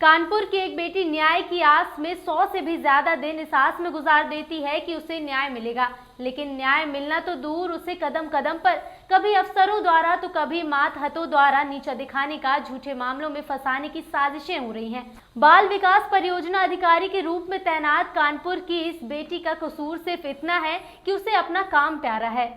कानपुर की एक बेटी न्याय की आस में 100 से भी ज्यादा दिन इस आस में गुजार देती है कि उसे न्याय मिलेगा, लेकिन न्याय मिलना तो दूर, उसे कदम कदम पर कभी अफसरों द्वारा तो कभी मातहतों द्वारा नीचा दिखाने का, झूठे मामलों में फंसाने की साजिशें हो रही हैं। बाल विकास परियोजना अधिकारी के रूप में तैनात कानपुर की इस बेटी का कसूर सिर्फ इतना है कि उसे अपना काम प्यारा है।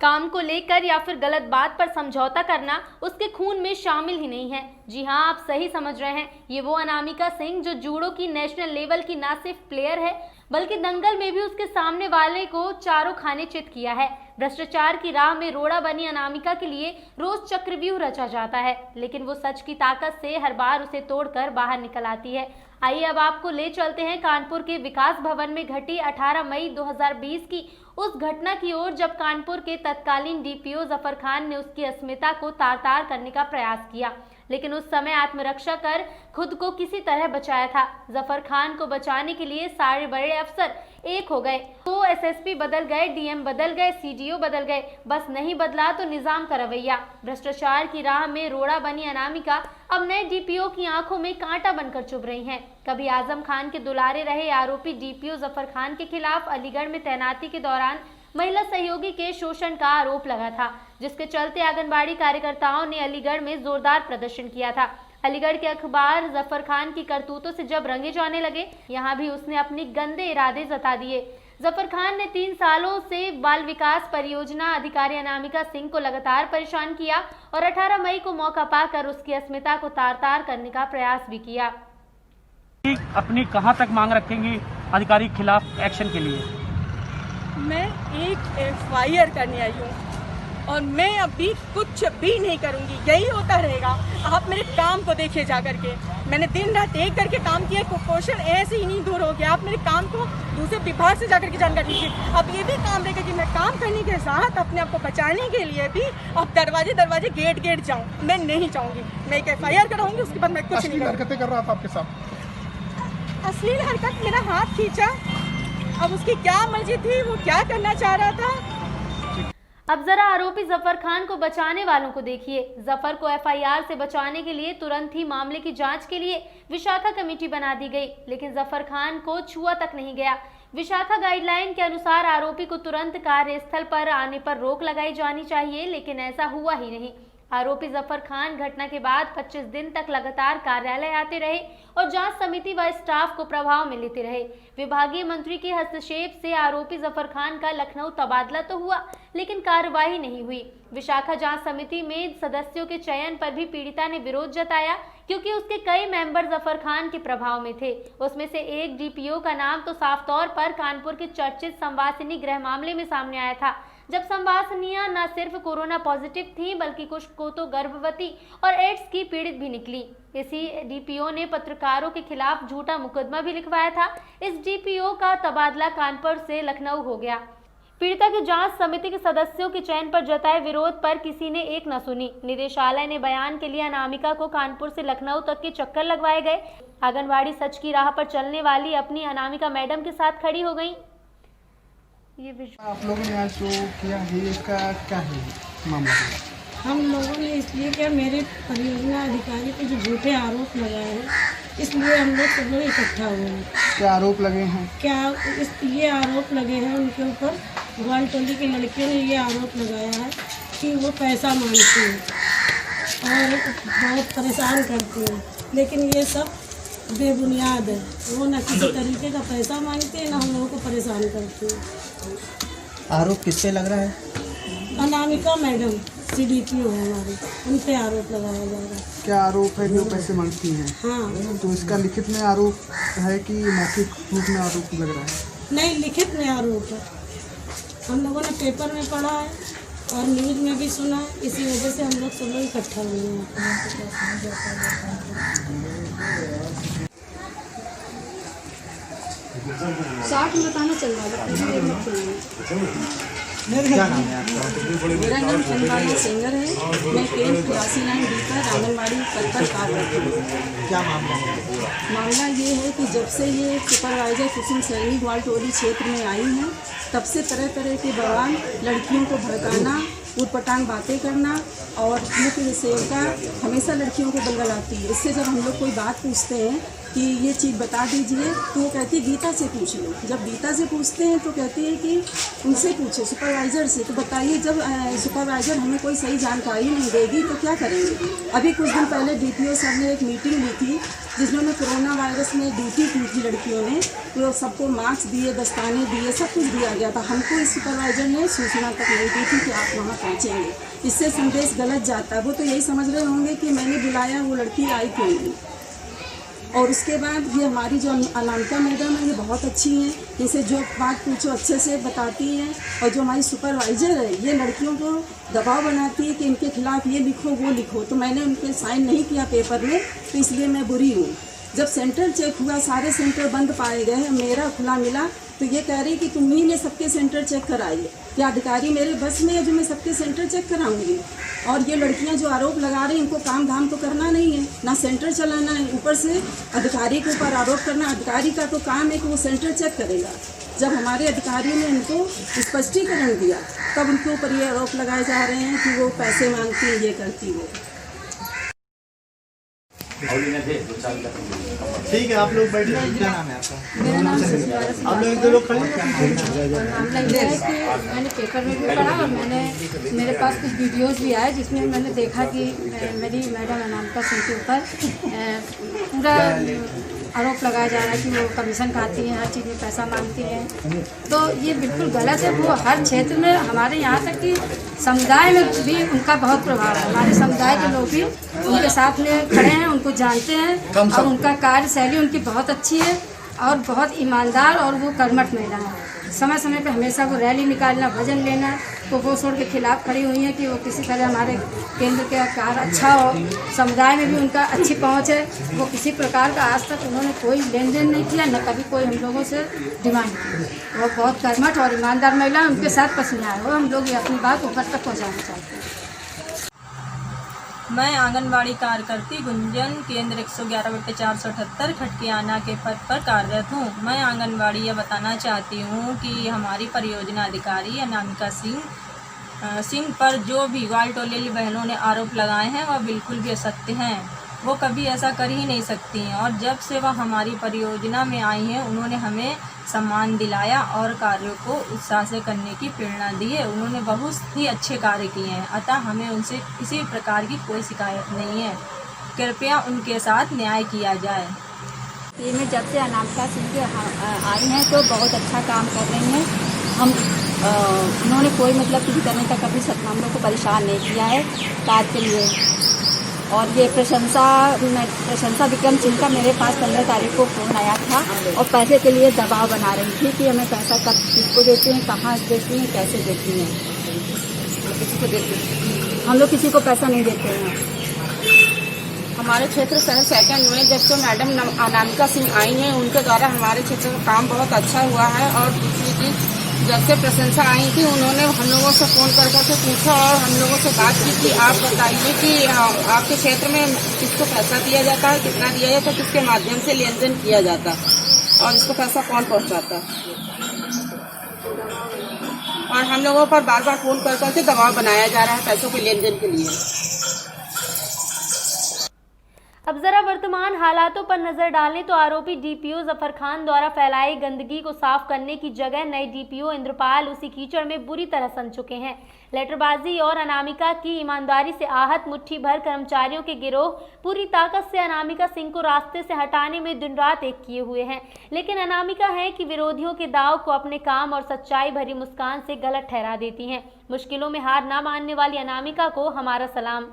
काम को लेकर या फिर गलत बात पर समझौता करना उसके खून में शामिल ही नहीं है। जी हाँ, आप सही समझ रहे हैं, ये वो अनामिका सिंह जो जूडो की नेशनल लेवल की न सिर्फ प्लेयर है बल्कि दंगल में भी उसके सामने वाले को चारों खाने चित किया है। भ्रष्टाचार की राह में रोड़ा बनी अनामिका के लिए रोज चक्रव्यूह रचा जाता है, लेकिन वो सच की ताकत से हर बार उसे तोड़कर बाहर निकल आती है। आइए अब आपको ले चलते हैं कानपुर के विकास भवन में घटी 18 मई 2020 की उस घटना की ओर, जब कानपुर के तत्कालीन डीपीओ जफर खान ने उसकी अस्मिता को तार-तार करने का प्रयास किया, लेकिन उस समय आत्मरक्षा कर खुद को किसी तरह बचाया था। जफर खान को बचाने के लिए सारे बड़े अफसर एक हो गए, तो एसएसपी बदल गए, डीएम बदल गए, सीडीओ बदल गए, बस नहीं बदला तो निजाम का रवैया। भ्रष्टाचार की राह में रोड़ा बनी अनामिका अब नए डीपीओ की आंखों में कांटा बनकर चुभ रही हैं। कभी आजम खान के दुलारे रहे आरोपी डीपीओ जफर खान के खिलाफ अलीगढ़ में तैनाती के दौरान महिला सहयोगी के शोषण का आरोप लगा था, जिसके चलते आंगनबाड़ी कार्यकर्ताओं ने अलीगढ़ में जोरदार प्रदर्शन किया था। अलीगढ़ के अखबार जफर खान की करतूतों से जब रंगे जाने लगे, यहाँ भी उसने अपनी गंदे इरादे जता दिए। जफर खान ने 3 सालों से बाल विकास परियोजना अधिकारी अनामिका सिंह को लगातार परेशान किया और 18 मई को मौका पाकर उसकी अस्मिता को तार-तार करने का प्रयास भी किया। अपनी कहां तक मांग रखेंगी अधिकारी के खिलाफ एक्शन के लिए? मैं एक एफआईआर करने आई हूँ और मैं अभी कुछ भी नहीं करूँगी, यही होता रहेगा। आप मेरे काम को देखिए जा करके, मैंने दिन रात एक करके काम किया, कुपोषण ऐसे ही नहीं दूर हो गया। आप मेरे काम को दूसरे विभाग से जाकर के जानकारी लीजिए। अब ये भी काम रहेगा कि मैं काम करने के साथ अपने आप को बचाने के लिए भी अब दरवाजे गेट जाऊँ, मैं नहीं चाहूँगी। मैं एक एफआईआर कराऊंगी, उसके बाद मैं कुछ नहीं हरकतें कर रहा था आपके साथ। अश्लील हरकत, मेरा हाथ खींचा, अब उसकी क्या मर्जी थी, वो क्या करना चाह रहा था। अब जरा आरोपी जफर खान को बचाने वालों को देखिए। जफर को एफआईआर से बचाने के लिए तुरंत ही मामले की जांच के लिए विशाखा कमेटी बना दी गई, लेकिन जफर खान को छुआ तक नहीं गया। विशाखा गाइडलाइन के अनुसार आरोपी को तुरंत कार्यस्थल पर आने पर रोक लगाई जानी चाहिए, लेकिन ऐसा हुआ ही नहीं। आरोपी जफर खान घटना के बाद 25 दिन तक लगातार कार्यालय आते रहे और जांच समिति व स्टाफ को प्रभाव में लेते रहे। विभागीय मंत्री के हस्तक्षेप से आरोपी जफर खान का लखनऊ तबादला तो हुआ, लेकिन कार्रवाई नहीं हुई। विशाखा जांच समिति में सदस्यों के चयन पर भी पीड़िता ने विरोध जताया, क्योंकि उसके कई मेंबर जफर खान के प्रभाव में थे। उसमें से एक डीपीओ का नाम तो साफ तौर पर कानपुर के चर्चित संवासिनी गृह मामले में सामने आया था, जब संवासनियां न सिर्फ कोरोना पॉजिटिव थीं बल्कि कुछ को तो गर्भवती और एड्स की पीड़ित भी निकली। इसी डीपीओ ने पत्रकारों के खिलाफ झूठा मुकदमा भी लिखवाया था। इस डीपीओ का तबादला कानपुर से लखनऊ हो गया। पीड़िता की जांच समिति के सदस्यों के चयन पर जताए विरोध पर किसी ने एक न सुनी। निदेशालय ने बयान के लिए अनामिका को कानपुर से लखनऊ तक के चक्कर लगवाए गए। आंगनबाड़ी सच की राह पर चलने वाली अपनी अनामिका मैडम के साथ खड़ी हो गई। आप लोगों ने आज जो किया है इसका क्या है मामला? हम लोगों ने इसलिए किया, मेरे परियोजना अधिकारी पे जो झूठे आरोप लगाए हैं, इसलिए हम लोग सब लोग इकट्ठा हुए हैं। क्या आरोप लगे हैं? ये आरोप लगे हैं उनके ऊपर, ग्वालटोली की लड़कियों ने ये आरोप लगाया है कि वो पैसा मांगती हैं और बहुत परेशान करती हैं, लेकिन ये सब बेबुनियाद है। वो न किसी तरीके का पैसा मांगते हैं, न हम लोगों को परेशान करते हैं। आरोप किससे लग रहा है? अनामिका मैडम सीडीपीओ है हमारी, उन पे आरोप लगाया जा रहा है। क्या आरोप है जो पैसे मांगती हैं? हाँ। तो इसका लिखित में आरोप है कि मौखिक रूप में आरोप लग रहा है? नहीं, लिखित में आरोप है। हम लोगों ने पेपर में पढ़ा है और न्यूज़ में भी सुना है, इसी वजह से हम लोग सब लोग इकट्ठा हुए हैं। 60 में बताना चल रहा है। क्या नाम है आपका? मेरा नाम चंद्रानी सिंगर है। मैं केम 89 डी पर आंगनबाड़ी पद पर कार्य करती हूँ। क्या मामला है? मामला ये है कि जब से ये सुपरवाइजर कुसुम सैनी ग्वालटोली क्षेत्र में आई हैं, तब से तरह तरह के बवाल, लड़कियों को भड़काना, उटपटांग बातें करना और मुख्य सेविका हमेशा लड़कियों को बलगलाती है। इससे जब हम लोग कोई बात पूछते हैं कि ये चीज़ बता दीजिए तो वो कहती है गीता से पूछ लो। जब गीता से पूछते हैं तो कहती है कि उनसे पूछो, सुपरवाइज़र से। तो बताइए, जब सुपरवाइज़र हमें कोई सही जानकारी नहीं देगी तो क्या करेंगे। अभी कुछ दिन पहले DPO सर ने एक मीटिंग ली थी जिसमें कोरोना वायरस में ड्यूटी की थी लड़कियों ने, तो सबको मास्क दिए, दस्ताने दिए, सब कुछ दिया गया था। हमको इस सुपरवाइज़र ने सूचना तक नहीं दी थी कि आप वहाँ पहुँचेंगे। इससे संदेश गलत जाता है। वो तो यही समझ रहे होंगे कि मैंने बुलाया, वो लड़की आई क्यों नहीं। और उसके बाद ये हमारी जो अनामिका मैडम है ये बहुत अच्छी हैं, इनसे जो बात पूछो अच्छे से बताती हैं। और जो हमारी सुपरवाइज़र है ये लड़कियों को दबाव बनाती है कि इनके खिलाफ़ ये लिखो वो लिखो। तो मैंने उनके साइन नहीं किया पेपर में, तो इसलिए मैं बुरी हूँ। जब सेंटर चेक हुआ, सारे सेंटर बंद पाए गए, मेरा खुला मिला, तो ये कह रही कि तुम ही ने सबके सेंटर चेक कराए। क्या अधिकारी मेरे बस में है जो मैं सबके सेंटर चेक कराऊंगी। और ये लड़कियां जो आरोप लगा रही हैं इनको काम धाम तो करना नहीं है, ना सेंटर चलाना है, ऊपर से अधिकारी के ऊपर आरोप करना। अधिकारी का तो काम है कि वो सेंटर चेक करेगा। जब हमारे अधिकारी ने इनको स्पष्टीकरण दिया तब उनके ऊपर ये आरोप लगाए जा रहे हैं कि वो पैसे मांगती है, ये करती है। ठीक है, आप लोग बैठिए। क्या नाम है आपका? मेरा नाम सुशीला। आप लोग 1-2 लोग खड़े मामला ये है कि मैंने पेपर में भी पढ़ा और मेरे पास कुछ वीडियोस भी आए जिसमें मैंने देखा कि मेरी मैडम अनामिका सिंह के ऊपर पूरा आरोप लगाया जा रहा है कि वो कमीशन खाती हैं, हर चीज़ में पैसा मांगती हैं। तो ये बिल्कुल गलत है। वो हर क्षेत्र में, हमारे यहाँ तक कि समुदाय में भी उनका बहुत प्रभाव है। हमारे समुदाय के लोग भी उनके साथ में खड़े हैं, उनको जानते हैं और उनका कार्यशैली उनकी बहुत अच्छी है और बहुत ईमानदार और वो कर्मठ महिला है। समय समय पे हमेशा वो रैली निकालना, भजन लेना, कुपोषण के खिलाफ खड़ी हुई हैं कि वो किसी तरह हमारे केंद्र का कार्य अच्छा हो। समुदाय में भी उनका अच्छी पहुंच है। वो किसी प्रकार का आज तक उन्होंने कोई लेन देन नहीं किया, न कभी कोई हम लोगों से डिमांड की। वो बहुत कर्मठ और ईमानदार महिला, उनके साथ पसीना है। वो हम लोग ये अपनी बात ऊपर तक पहुँचाना चाहते हैं। मैं आंगनबाड़ी कार्यकर्ती गुंजन केंद्र 111/478 खटकियाना के पद पर कार्यरत हूँ। मैं आंगनबाड़ी यह बताना चाहती हूँ कि हमारी परियोजना अधिकारी अनामिका सिंह पर जो भी ग्वाल टोलेली बहनों ने आरोप लगाए हैं वह बिल्कुल भी असत्य हैं। वो कभी ऐसा कर ही नहीं सकती हैं। और जब से वह हमारी परियोजना में आई हैं उन्होंने हमें सम्मान दिलाया और कार्यों को उत्साह से करने की प्रेरणा दी है। उन्होंने बहुत ही अच्छे कार्य किए हैं, अतः हमें उनसे किसी प्रकार की कोई शिकायत नहीं है। कृपया उनके साथ न्याय किया जाए। ये में जब से अनामिका सिंह आई हैं तो बहुत अच्छा काम कर रही हैं। उन्होंने कोई मतलब किसी तरह का कभी हम लोग को परेशान नहीं किया है कार्य के लिए। और ये प्रशंसा विक्रम सिंह का मेरे पास 15 तारीख को फ़ोन आया था और पैसे के लिए दबाव बना रही थी कि हमें पैसा कब किसको देती हैं, कहाँ देती हैं, कैसे देती हैं। किसी को देती हैं, हम लोग किसी को पैसा नहीं देते हैं। हमारे क्षेत्र शहर सेकंड में जब से मैडम अनामिका सिंह आई हैं उनके द्वारा हमारे क्षेत्र का काम बहुत अच्छा हुआ है। और दूसरी चीज़, जब से प्रशंसा आई थी उन्होंने हम लोगों से फ़ोन कर करके पूछा और हम लोगों से बात की कि आप बताइए कि आपके क्षेत्र में किसको पैसा दिया जाता है, कितना दिया जाता है, किसके माध्यम से लेन देन किया जाता है और इसको पैसा कौन पहुंचाता है। और हम लोगों पर बार बार फ़ोन कर करके दबाव बनाया जा रहा है पैसों के लेन देन के लिए। अब जरा वर्तमान हालातों पर नजर डालें तो आरोपी डीपीओ जफर खान द्वारा फैलाई गंदगी को साफ करने की जगह नए डीपीओ इंद्रपाल उसी कीचड़ में बुरी तरह सन चुके हैं। लेटरबाजी और अनामिका की ईमानदारी से आहत मुट्ठी भर कर्मचारियों के गिरोह पूरी ताकत से अनामिका सिंह को रास्ते से हटाने में दिन रात एक किए हुए हैं। लेकिन अनामिका है कि विरोधियों के दाव को अपने काम और सच्चाई भरी मुस्कान से गलत ठहरा देती हैं। मुश्किलों में हार ना मानने वाली अनामिका को हमारा सलाम।